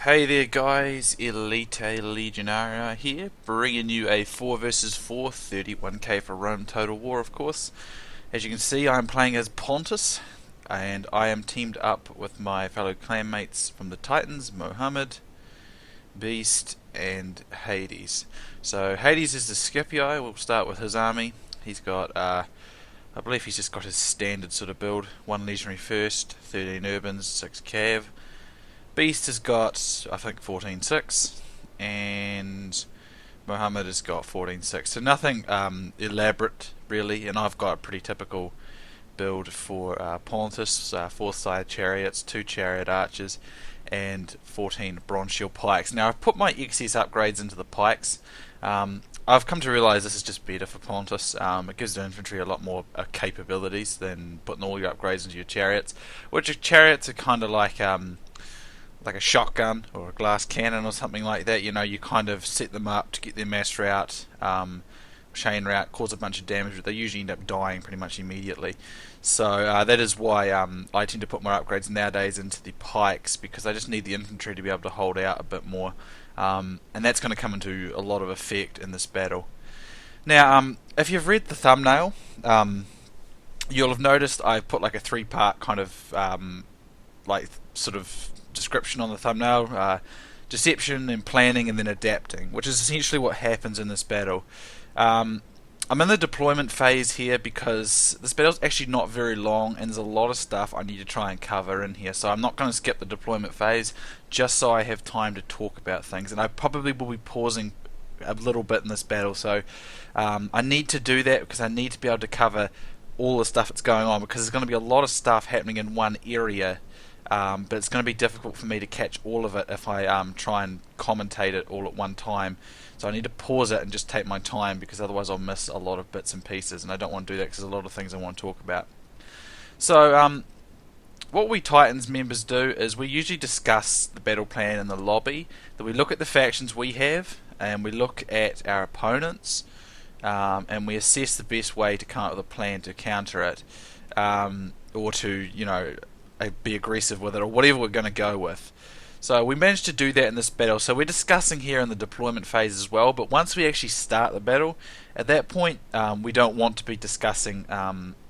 Hey there guys, Elita-Legionarii here, bringing you a 4 versus 4, 31k for Rome Total War of course. As you can see, I'm playing as Pontus, and I am teamed up with my fellow clanmates from the Titans, Mohamed, Beast, and Hades. So Hades is the Scipii. We'll start with his army. He's got, I believe he's just got his standard sort of build, 1 Legionary first, 13 Urbans, 6 Cav. Beast has got, I think, 14.6, and Mohammed has got 14.6. So nothing elaborate, really, and I've got a pretty typical build for Pontus, 4-side chariots, 2 chariot archers, and 14 bronze shield pikes. Now, I've put my excess upgrades into the pikes. I've come to realise this is just better for Pontus. It gives the infantry a lot more capabilities than putting all your upgrades into your chariots, which chariots are kind of like a shotgun or a glass cannon or something like that. You know, you kind of set them up to get their mass route, chain route, cause a bunch of damage, but they usually end up dying pretty much immediately. So that is why I tend to put more upgrades nowadays into the pikes, because I just need the infantry to be able to hold out a bit more, and that's going to come into a lot of effect in this battle. Now, if you've read the thumbnail, you'll have noticed I've put like a 3-part kind of sort of description on the thumbnail: deception and planning, and then adapting, which is essentially what happens in this battle. I'm in the deployment phase here because this battle's actually not very long and there's a lot of stuff I need to try and cover in here, so I'm not going to skip the deployment phase just so I have time to talk about things, and I probably will be pausing a little bit in this battle, so I need to do that because I need to be able to cover all the stuff that's going on, because there's going to be a lot of stuff happening in one area. But it's going to be difficult for me to catch all of it if I try and commentate it all at one time. So I need to pause it and just take my time, because otherwise I'll miss a lot of bits and pieces, and I don't want to do that because there's a lot of things I want to talk about. So what we Titans members do is we usually discuss the battle plan in the lobby. That we look at the factions we have, and we look at our opponents, and we assess the best way to come up with a plan to counter it, or to, be aggressive with it, or whatever we're going to go with. So we managed to do that in this battle. So we're discussing here in the deployment phase as well, but once we actually start the battle, at that point we don't want to be discussing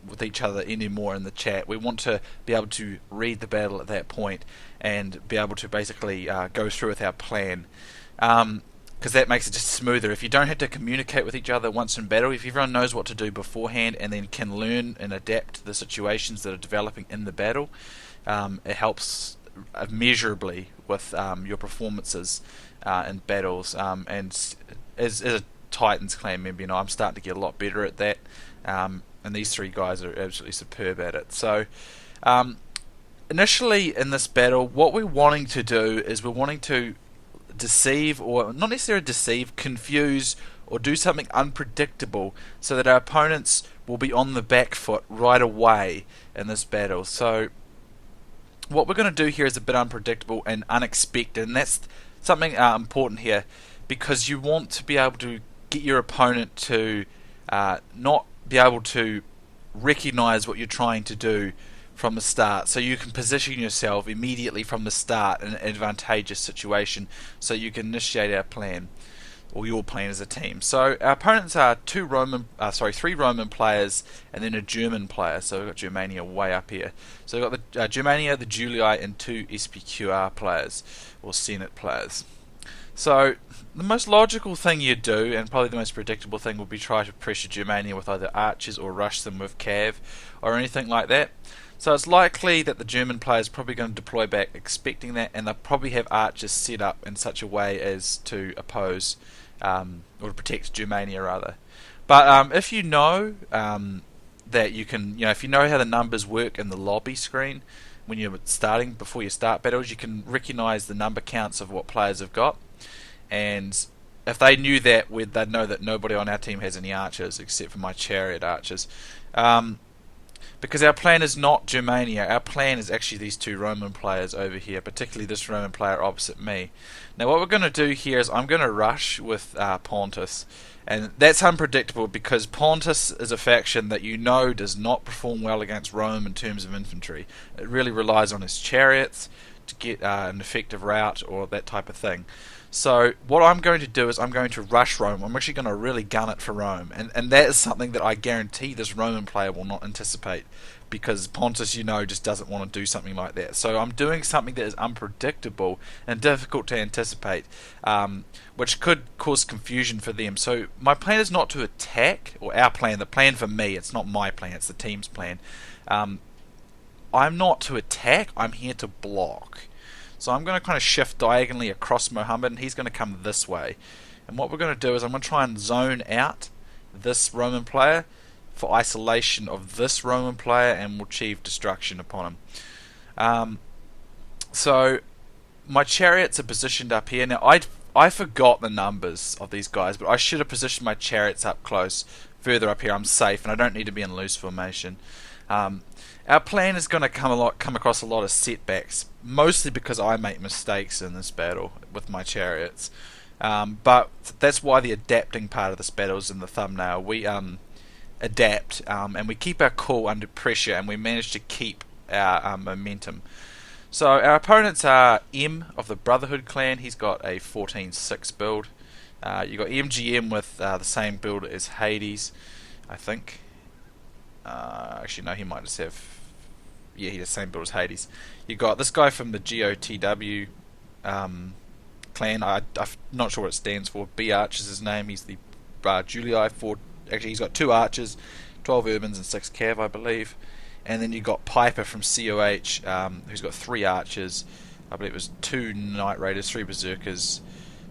with each other anymore in the chat. We want to be able to read the battle at that point and be able to basically go through with our plan, because that makes it just smoother. If you don't have to communicate with each other once in battle, if everyone knows what to do beforehand and then can learn and adapt to the situations that are developing in the battle, it helps immeasurably with your performances in battles. And as a Titans clan member, I'm starting to get a lot better at that, and these 3 guys are absolutely superb at it. So initially in this battle, what we're wanting to do is we're wanting to deceive, or not necessarily deceive, confuse, or do something unpredictable so that our opponents will be on the back foot right away in this battle. So what we're going to do here is a bit unpredictable and unexpected, and that's something important here, because you want to be able to get your opponent to not be able to recognize what you're trying to do from the start, so you can position yourself immediately from the start in an advantageous situation so you can initiate our plan, or your plan as a team. So our opponents are 3 Roman players and then a German player. So we've got Germania way up here. So we've got the Germania, the Julii, and 2 SPQR players, or Senate players. So the most logical thing you do, and probably the most predictable thing, would be try to pressure Germania with either archers or rush them with cav or anything like that. So it's likely that the German player is probably going to deploy back expecting that, and they'll probably have archers set up in such a way as to oppose, or to protect Germania rather. But if you know that you can, if you know how the numbers work in the lobby screen when you're starting, before you start battles, you can recognise the number counts of what players have got, and if they knew that, they'd know that nobody on our team has any archers except for my chariot archers. Because our plan is not Germania, our plan is actually these 2 Roman players over here, particularly this Roman player opposite me. Now what we're going to do here is I'm going to rush with Pontus, and that's unpredictable because Pontus is a faction that does not perform well against Rome in terms of infantry. It really relies on his chariots to get an effective route or that type of thing. So what I'm going to do is I'm going to rush Rome. I'm actually going to really gun it for Rome, and that is something that I guarantee this Roman player will not anticipate, because Pontus, just doesn't want to do something like that. So I'm doing something that is unpredictable and difficult to anticipate, which could cause confusion for them. So my plan is not to attack, or our plan, the plan for me, it's not my plan, it's the team's plan. I'm not to attack, I'm here to block. So I'm going to kind of shift diagonally across Mohammed, and he's going to come this way. And what we're going to do is I'm going to try and zone out this Roman player for isolation of this Roman player, and we'll achieve destruction upon him. So my chariots are positioned up here. Now I forgot the numbers of these guys, but I should have positioned my chariots up close, further up here. I'm safe, and I don't need to be in loose formation. Our plan is going to come across a lot of setbacks, mostly because I make mistakes in this battle with my chariots. But that's why the adapting part of this battle is in the thumbnail. We adapt, and we keep our cool under pressure, and we manage to keep our momentum. So our opponents are M of the Brotherhood clan. He's got a 14-6 build. You got MGM with the same build as Hades, I think. Actually, no, he might just have... Yeah, he has the same build as Hades. You got this guy from the GoTW clan. I'm not sure what it stands for. Beatch is his name. He's the Julii for... Actually, he's got 2 archers, 12 urbans and 6 cav, I believe. And then you got Piper from COH, who's got 3 archers. I believe it was 2 Knight Raiders, 3 Berserkers,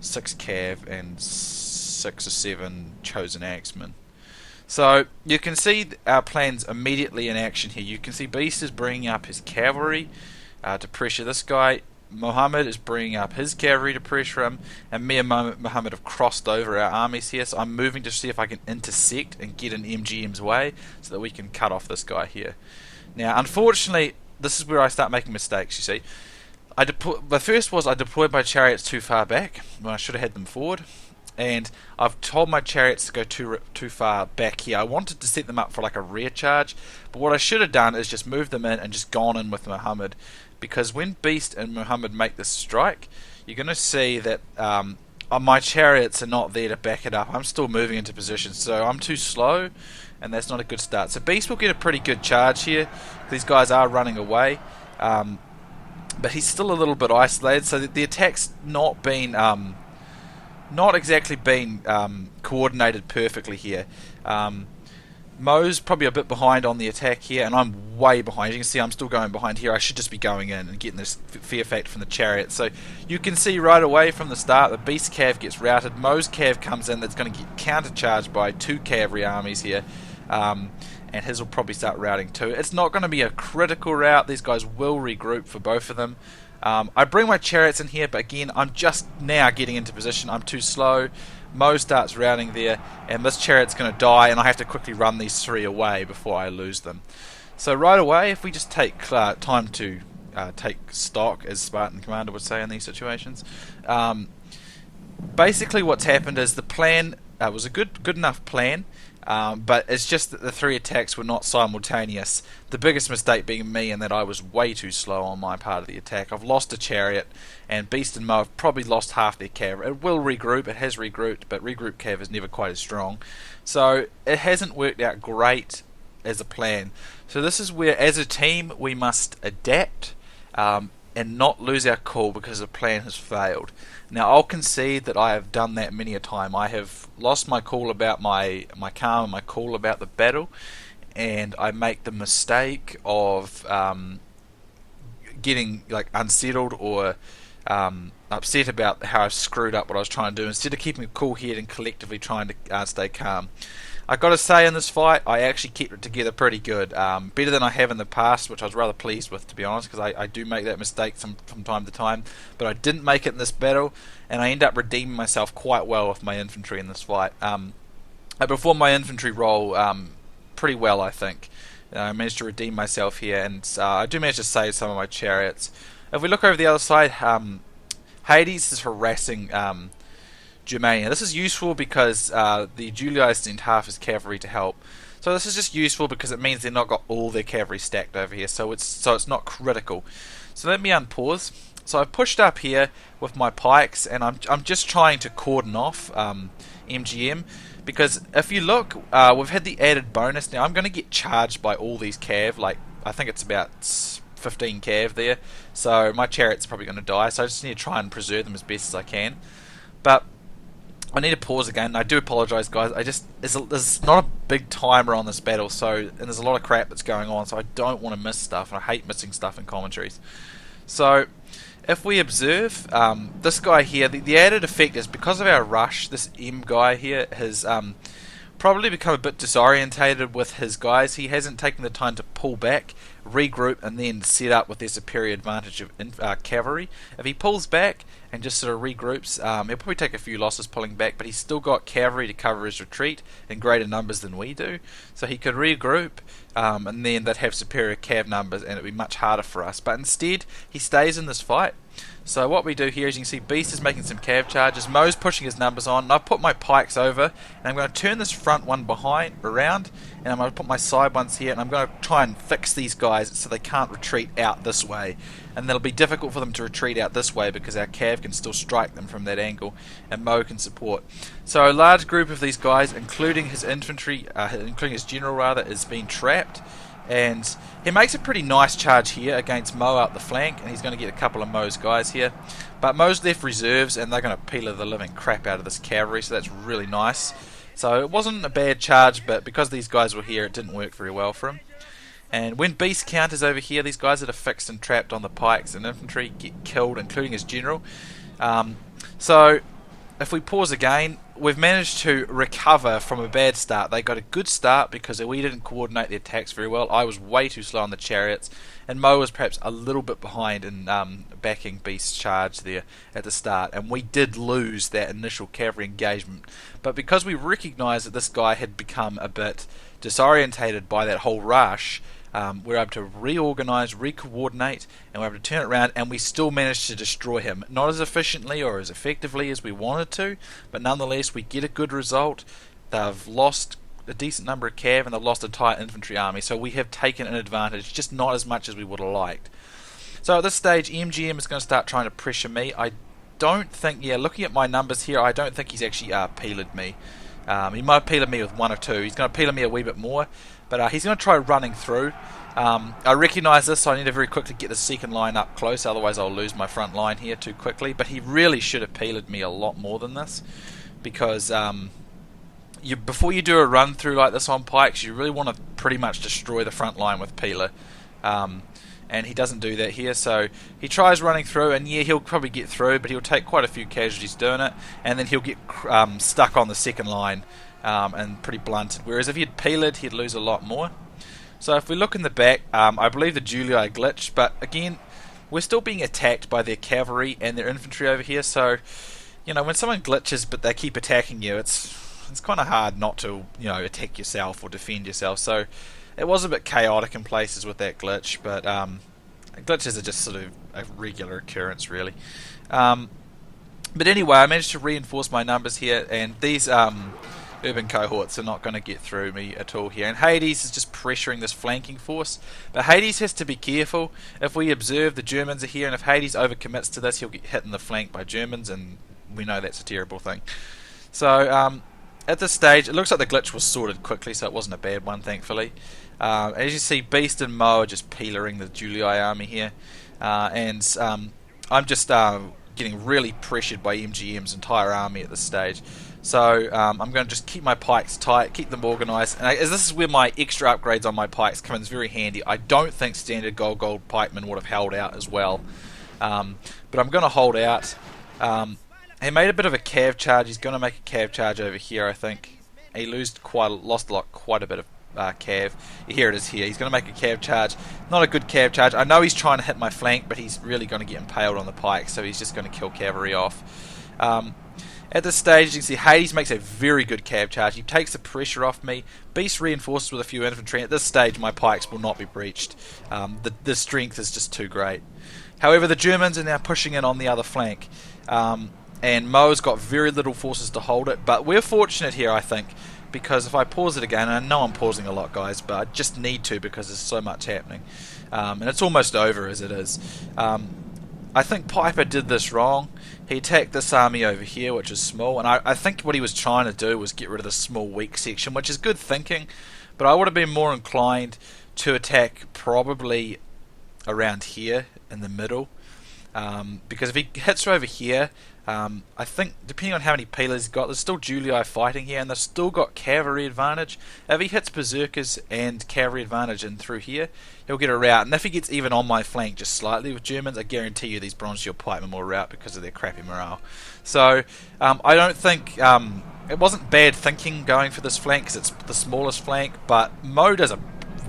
6 cav, and 6 or 7 chosen axemen. So you can see our plans immediately in action here. You can see Beast is bringing up his cavalry to pressure this guy. Mohammed is bringing up his cavalry to pressure him, and me and Mohammed have crossed over our armies here. So I'm moving to see if I can intersect and get in MGM's way so that we can cut off this guy here. Now, unfortunately, this is where I start making mistakes. You see, the first was I deployed my chariots too far back when I should have had them forward. And I've told my chariots to go too far back here. I wanted to set them up for like a rear charge, but what I should have done is just moved them in and just gone in with Mohammed, because when Beast and Mohammed make this strike, you're going to see that my chariots are not there to back it up. I'm still moving into position, so I'm too slow, and that's not a good start. So Beast will get a pretty good charge here. These guys are running away, but he's still a little bit isolated, so the attack's not exactly been coordinated perfectly here. Mo's probably a bit behind on the attack here, and I'm way behind. You can see I'm still going behind here. I should just be going in and getting this fear factor from the chariot. So you can see right away from the start the Beast Cav gets routed. Mo's Cav comes in, that's going to get countercharged by 2 cavalry armies here. And his will probably start routing too. It's not going to be a critical rout. These guys will regroup for both of them. I bring my chariots in here, but again, I'm just now getting into position. I'm too slow. Mo starts routing there, and this chariot's going to die, and I have to quickly run these 3 away before I lose them. So right away, if we just take time to take stock, as Spartan Commander would say in these situations, basically what's happened is the plan was a good enough plan, but it's just that the 3 attacks were not simultaneous. The biggest mistake being me, in that I was way too slow on my part of the attack. I've lost a chariot, and Beast and Mo have probably lost half their cav. It will regroup, it has regrouped, but regroup cav is never quite as strong. So it hasn't worked out great as a plan. So this is where, as a team, we must adapt and not lose our cool because the plan has failed. Now, I'll concede that I have done that many a time. I have lost my cool about my calm and my cool about the battle, and I make the mistake of getting like unsettled or upset about how I screwed up what I was trying to do, instead of keeping a cool head and collectively trying to stay calm. I got to say, in this fight, I actually kept it together pretty good, better than I have in the past, which I was rather pleased with, to be honest, because I do make that mistake from time to time, but I didn't make it in this battle, and I end up redeeming myself quite well with my infantry in this fight. I performed my infantry role pretty well, I think. I managed to redeem myself here, and I do manage to save some of my chariots. If we look over the other side, Hades is harassing Germania. This is useful because the Julii sent half his cavalry to help. So this is just useful because it means they've not got all their cavalry stacked over here. So it's not critical. So let me unpause. So I've pushed up here with my pikes, and I'm just trying to cordon off MGM, because if you look, we've had the added bonus. Now I'm going to get charged by all these cav, like I think it's about 15 cav there, so my chariot's probably going to die, so I just need to try and preserve them as best as I can. But I need to pause again. I do apologise, guys. There's not a big timer on this battle, and there's a lot of crap that's going on, so I don't want to miss stuff, and I hate missing stuff in commentaries. So if we observe this guy here, the added effect is because of our rush, this M guy here has probably become a bit disorientated with his guys. He hasn't taken the time to pull back, regroup, and then set up with their superior advantage of cavalry. If he pulls back and just sort of regroups, he'll probably take a few losses pulling back, but he's still got cavalry to cover his retreat in greater numbers than we do. So he could regroup, and then they'd have superior cav numbers, and it'd be much harder for us. But instead, he stays in this fight. So what we do here is you can see Beast is making some cav charges, Mo's pushing his numbers on, and I've put my pikes over, and I'm going to turn this front one around, and I'm going to put my side ones here, and I'm going to try and fix these guys so they can't retreat out this way. And it'll be difficult for them to retreat out this way because our cav can still strike them from that angle, and Mo can support. So a large group of these guys, including his infantry, including his general rather, is being trapped. And he makes a pretty nice charge here against Mo up the flank, and he's going to get a couple of Mo's guys here. But Mo's left reserves, and they're going to peeler the living crap out of this cavalry, so that's really nice. So it wasn't a bad charge, but because these guys were here, it didn't work very well for him. And when Beast counters over here, these guys that are fixed and trapped on the pikes and infantry get killed, including his general. So if we pause again, we've managed to recover from a bad start. They got a good start because we didn't coordinate the attacks very well. I was way too slow on the chariots, and Mo was perhaps a little bit behind in backing Beast's charge there at the start, and we did lose that initial cavalry engagement. But because we recognised that this guy had become a bit disorientated by that whole rush, we're able to reorganise, recoordinate, and we're able to turn it around, and we still managed to destroy him. Not as efficiently or as effectively as we wanted to, but nonetheless we get a good result. They've lost a decent number of cav, and they've lost an entire infantry army, so we have taken an advantage, just not as much as we would have liked. So at this stage, MGM is going to start trying to pressure me. I don't think, looking at my numbers here, I don't think he's actually peeled me. He might have peeled me with one or two. He's going to peel me a wee bit more, but he's going to try running through. I recognise this, so I need to very quickly get the second line up close, otherwise I'll lose my front line here too quickly. But he really should have peeled me a lot more than this, because before you do a run through like this on pikes, you really want to pretty much destroy the front line with peeler. And he doesn't do that here, so he tries running through, and he'll probably get through, but he'll take quite a few casualties doing it, and then he'll get stuck on the second line and pretty blunted, whereas if he'd peeled, he'd lose a lot more. So if we look in the back, I believe the Julii glitched, but again, we're still being attacked by their cavalry and their infantry over here, so when someone glitches but they keep attacking you, it's kind of hard not to attack yourself or defend yourself. So it was a bit chaotic in places with that glitch, but glitches are just sort of a regular occurrence, really. But anyway, I managed to reinforce my numbers here, and these urban cohorts are not going to get through me at all here. And Hades is just pressuring this flanking force, but Hades has to be careful. If we observe, the Germans are here, and if Hades overcommits to this, he'll get hit in the flank by Germans, and we know that's a terrible thing. So at this stage, it looks like the glitch was sorted quickly, so it wasn't a bad one, thankfully. As you see, Beast and Mo are just peelering the Julii army here, and I'm just getting really pressured by MGM's entire army at this stage. So I'm going to just keep my pikes tight, keep them organised, and as this is where my extra upgrades on my pikes come in, it's very handy. I don't think standard gold pikemen would have held out as well, but I'm going to hold out. He made a bit of a cav charge. He's going to make a cav charge over here, I think. He lost quite a bit of cav. Here it is here. He's going to make a cav charge. Not a good cav charge. I know he's trying to hit my flank, but he's really going to get impaled on the pike, so he's just going to kill cavalry off. At this stage, you can see Hades makes a very good cav charge. He takes the pressure off me. Beast reinforces with a few infantry. At this stage, my pikes will not be breached. The strength is just too great. However, the Germans are now pushing in on the other flank. And Mo's got very little forces to hold it, but we're fortunate here, I think, because if I pause it again, and I know I'm pausing a lot, guys, but I just need to because there's so much happening. and it's almost over as it is. I think Piper did this wrong. He attacked this army over here, which is small, and I think what he was trying to do was get rid of the small weak section, which is good thinking, but I would have been more inclined to attack probably around here in the middle, because if he hits over here, I think depending on how many peelers he's got, there's still Julii fighting here, and they've still got cavalry advantage. If he hits berserkers and cavalry advantage in through here, he'll get a rout, and if he gets even on my flank just slightly with Germans, I guarantee you these Bronze Shield pikemen will rout because of their crappy morale. So I don't think it wasn't bad thinking going for this flank because it's the smallest flank, but Mo does a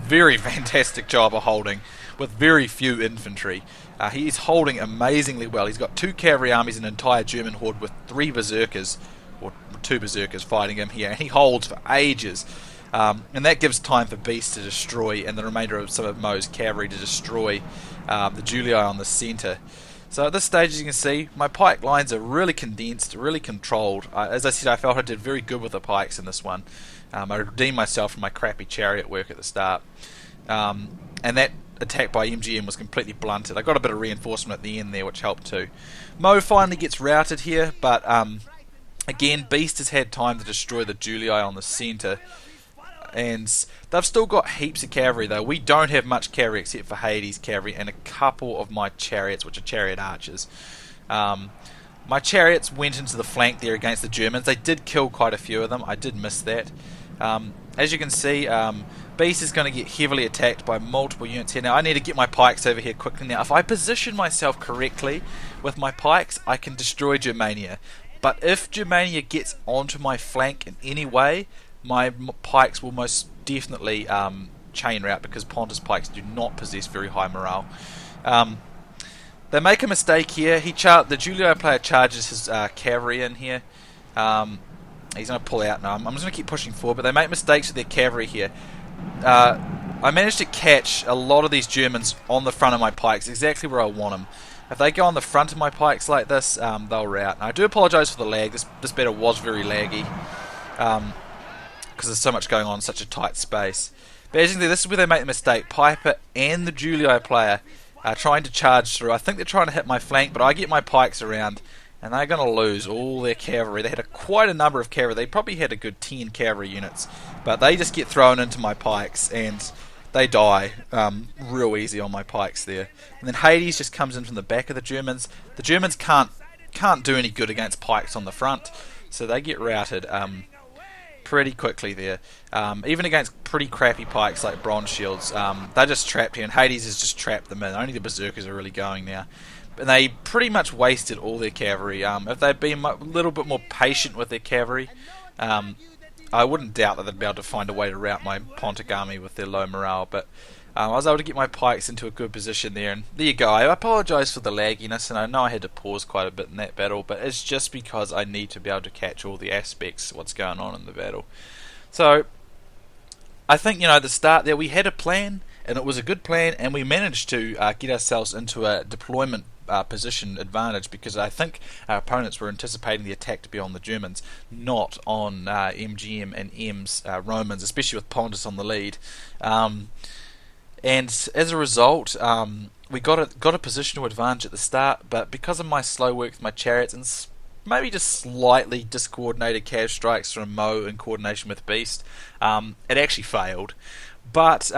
very fantastic job of holding with very few infantry. He's holding amazingly well. He's got 2 cavalry armies and an entire German horde with 3 berserkers, or 2 berserkers fighting him here, and he holds for ages. And that gives time for Beast to destroy, and the remainder of some of Mo's cavalry to destroy the Julii on the centre. So at this stage, as you can see, my pike lines are really condensed, really controlled. As I said, I felt I did very good with the pikes in this one. I redeemed myself from my crappy chariot work at the start. And that attack by MGM was completely blunted. I got a bit of reinforcement at the end there, which helped too. Mo finally gets routed here, but again, Beast has had time to destroy the Julii on the centre, and they've still got heaps of cavalry though. We don't have much cavalry except for Hades cavalry and a couple of my chariots, which are chariot archers. My chariots went into the flank there against the Germans. They did kill quite a few of them. I did miss that. As you can see, Beast is going to get heavily attacked by multiple units here. Now I need to get my pikes over here quickly. Now if I position myself correctly with my pikes, I can destroy Germania. But if Germania gets onto my flank in any way, my pikes will most definitely chain rout, because Pontus pikes do not possess very high morale. They make a mistake here. The Julii player charges his cavalry in here. He's going to pull out now. I'm just going to keep pushing forward, but they make mistakes with their cavalry here. I managed to catch a lot of these Germans on the front of my pikes, exactly where I want them. If they go on the front of my pikes like this, they'll rout. Now, I do apologise for the lag. This battle was very laggy, because there's so much going on in such a tight space. But as you can see, this is where they make the mistake. Piper and the Julii player are trying to charge through. I think they're trying to hit my flank, but I get my pikes around, and they're going to lose all their cavalry. They had quite a number of cavalry. They probably had a good 10 cavalry units, but they just get thrown into my pikes, and they die real easy on my pikes there. And then Hades just comes in from the back of the Germans. The Germans can't do any good against pikes on the front, so they get routed pretty quickly there. Even against pretty crappy pikes like bronze shields, they're just trapped here, and Hades has just trapped them in. Only the berserkers are really going now. And they pretty much wasted all their cavalry. If they'd been a little bit more patient with their cavalry, I wouldn't doubt that they'd be able to find a way to rout my Pontic army with their low morale. But I was able to get my pikes into a good position there, and there you go. I apologise for the lagginess, and I know I had to pause quite a bit in that battle, but it's just because I need to be able to catch all the aspects of what's going on in the battle. So I think, at the start there we had a plan, and it was a good plan, and we managed to get ourselves into a deployment position advantage, because I think our opponents were anticipating the attack to be on the Germans, not on MGM and M's Romans, especially with Pontus on the lead. And as a result, we got a positional advantage at the start, but because of my slow work with my chariots and maybe just slightly discoordinated cav strikes from Mo in coordination with Beast, it actually failed. But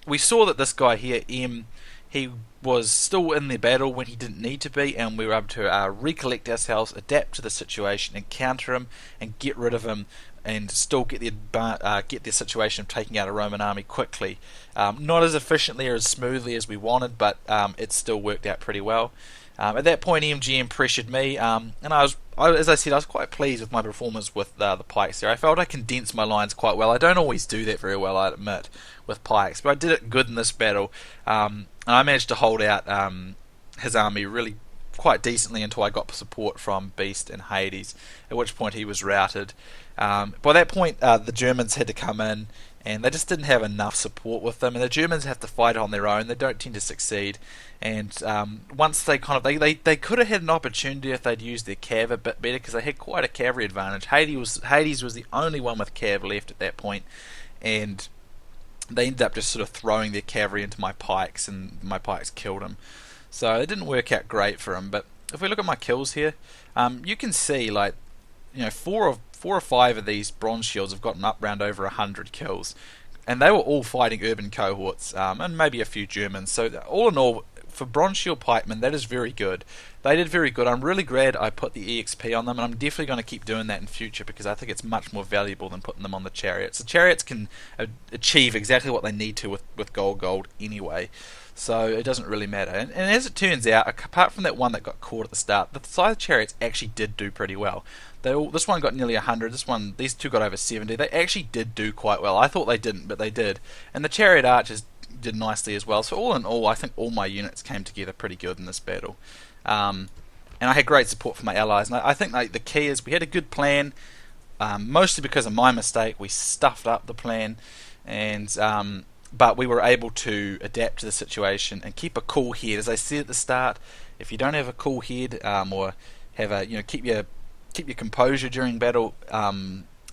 we saw that this guy here, M, he was still in the battle when he didn't need to be, and we were able to recollect ourselves, adapt to the situation, and counter him and get rid of him, and still get the situation of taking out a Roman army quickly. Not as efficiently or as smoothly as we wanted, but it still worked out pretty well. At that point, MGM pressured me, and as I said, I was quite pleased with my performance with the pikes there. I felt I condensed my lines quite well. I don't always do that very well, I admit, with pikes, but I did it good in this battle, and I managed to hold out his army really quite decently until I got support from Beast and Hades, at which point he was routed. By that point, the Germans had to come in, and they just didn't have enough support with them, and the Germans have to fight on their own. They don't tend to succeed, and once they they could have had an opportunity if they'd used their cav a bit better, because they had quite a cavalry advantage. Hades was the only one with cav left at that point, and they ended up just sort of throwing their cavalry into my pikes, and my pikes killed him. So it didn't work out great for him. But if we look at my kills here, you can see, like, four or five of these bronze shields have gotten up round over 100 kills, and they were all fighting urban cohorts, and maybe a few Germans. So all in all, for bronze shield pikemen, that is very good. They did very good. I'm really glad I put the EXP on them, and I'm definitely going to keep doing that in future, because I think it's much more valuable than putting them on the chariots. The chariots can achieve exactly what they need to with gold anyway, so it doesn't really matter. And as it turns out, apart from that one that got caught at the start, the scythe chariots actually did do pretty well. This one got nearly 100. These two got over 70. They actually did do quite well. I thought they didn't, but they did. And the chariot archers did nicely as well. So all in all, I think all my units came together pretty good in this battle. And I had great support from my allies. And I think the key is we had a good plan. Mostly because of my mistake, we stuffed up the plan, but we were able to adapt to the situation and keep a cool head. As I said at the start, if you don't have a cool head, or have keep your composure during battle,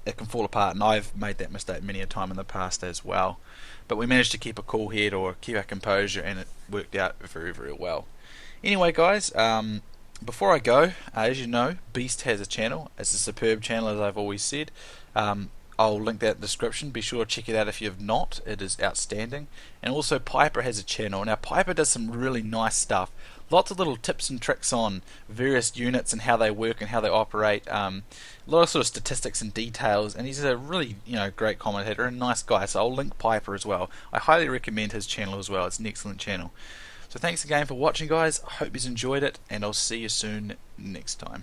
it can fall apart, and I've made that mistake many a time in the past as well. But we managed to keep a cool head, or keep our composure, and it worked out very, very well. Anyway, guys, before I go, as you know, Beast has a channel. It's a superb channel, as I've always said. I'll link that in the description. Be sure to check it out if you have not. It is outstanding. And also, Piper has a channel. Now, Piper does some really nice stuff. Lots of little tips and tricks on various units and how they work and how they operate. A lot of sort of statistics and details. And he's a really, great commentator and nice guy. So I'll link Piper as well. I highly recommend his channel as well. It's an excellent channel. So thanks again for watching, guys. I hope you've enjoyed it, and I'll see you soon next time.